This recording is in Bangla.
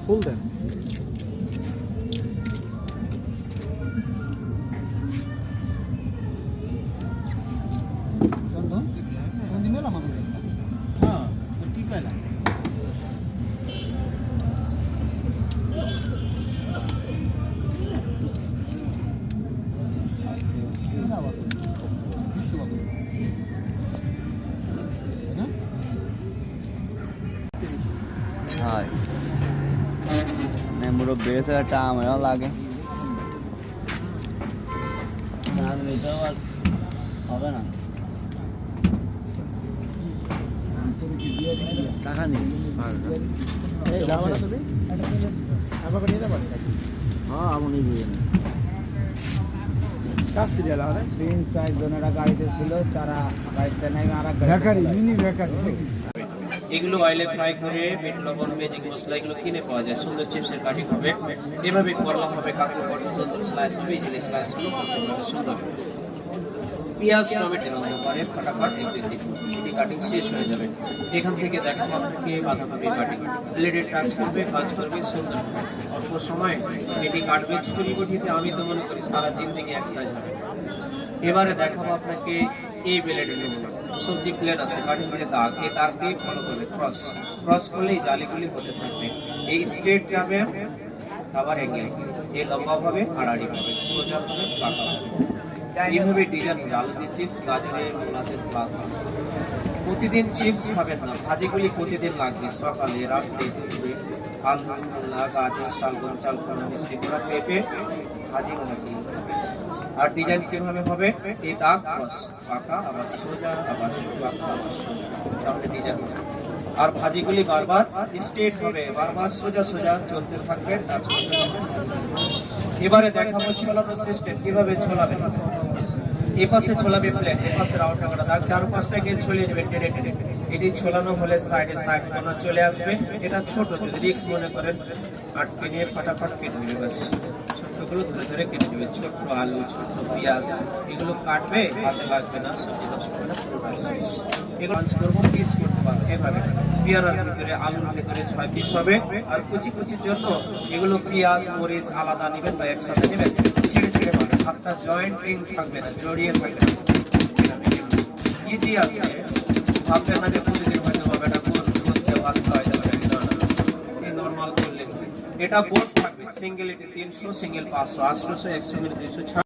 ফুল দেন मुरब्बी से टाइम है लागे হবে না টাকা নেই হ্যাঁ আপনি দিয়ে তিন চারজনেরা গাড়িতে ছিল তারা গাড়িতে নেই আর এগুলো অয়েলে ফ্রাই করে বিট লবণ ম্যাজিক মশলা এগুলো কিনে পাওয়া যায়। সুন্দর চিপসের কাটিং হবে, এভাবে করলা হবে, কাকু নতুন স্লাইস হবে, ইজিলি স্লাইসগুলো সুন্দর হচ্ছে। পেঁয়াজ টমেটো রান্না করে ফটাফট এটি কাটিং শেষ হয়ে যাবে। এখান থেকে দেখাবো আপনাকে বাঁধাকপি কাটিং, ব্লেডে টাচ করবে, কাজ করবে, সুন্দর অল্প সময় এটি কাটবে ছুরি বটিতে। আমি তো মনে করি সারা জিন্দেগি এক সাইজ হবে। এবারে দেখাবো আপনাকে এই ব্লেডের নমুনা। সবজি প্লেট আছে, কাটিং করে দাগ, এই দাগটি ফলো করবে, ক্রস করলেই জালিগুলি হতে থাকবে। এই স্ট্রেট যাবে, আবার এগিয়ে এই লম্বা ভাবে আড়াআড়ি ভাবে, সোজা ভাবে, বাঁকা ভাবে, এইভাবে ডিজাইন হবে। আলু দিয়ে চিপস, গাজরের মোলাতে সালাদ। প্রতিদিন চিপস খাবেন না, ভাজিগুলি প্রতিদিন লাগবে, সকালে, রাত্রে, দুপুরে। আলু, মূলা, গাজর, শালগম, চালকুমড়া, মিষ্টি কুমড়া, পেঁপে, ভাজি। আর ডিজাইন কিভাবে হবে? এই দাগ, ক্রস, বাঁকা, আবার সোজা, আবার বাঁকা, আবার সোজা, তাহলে ডিজাইন হবে। আর ভাজিগুলি বারবার স্ট্রেট হবে, বারবার সোজা সোজা চলতে থাকবে, টাচ করতে থাকবে। এবারে দেখাবো ছোলানো সিস্টেম, কিভাবে ছোলাবেন। এই পাশে ছোলাবে প্লেট, এই পাশে রাউন্ড করা দাগ, 4-5টাকে ছড়িয়ে নেবেন টেনে টেনে। এটি ছোলানো হলে সাইডে সাইড কোণা চলে আসবে। এটা ছোট, যদি রিক্স মনে করেন আটকে নিয়ে ফাটাফাট কেটে নেবে, ব্যাস ছোট্টগুলো ধরে ধরে কেটে নেবে। ছোট্ট আলু, ছোট্ট পেঁয়াজ এগুলো কাটবে, হাতে লাগবে না, সবজি নষ্ট হবে না, পুরোটা শেষ। এগুলো করবো, পিস করতে পারবো এভাবে। পেয়ারার ভিতরে আলুর ভিতরে 6 পিস হবে। আর কুচি কুচির জন্য এগুলো পেঁয়াজ মরিচ আলাদা নেবেন বা একসাথে নেবেন, ছিঁড়ে ছিঁড়ে পাবেন, হাতটা জয়েন্ট রিং থাকবে না, জড়িয়ে থাকবে না। ইজি আছে, ভাববেন না যে প্রতিদিন হয়তো হবে, এটা করতে ভাত খাওয়া যাবে না, এই নর্মাল করলে। এটা বোর্ড থাকবে, সিঙ্গেল এটি 300, সিঙ্গেল 500, 800, 100, 200।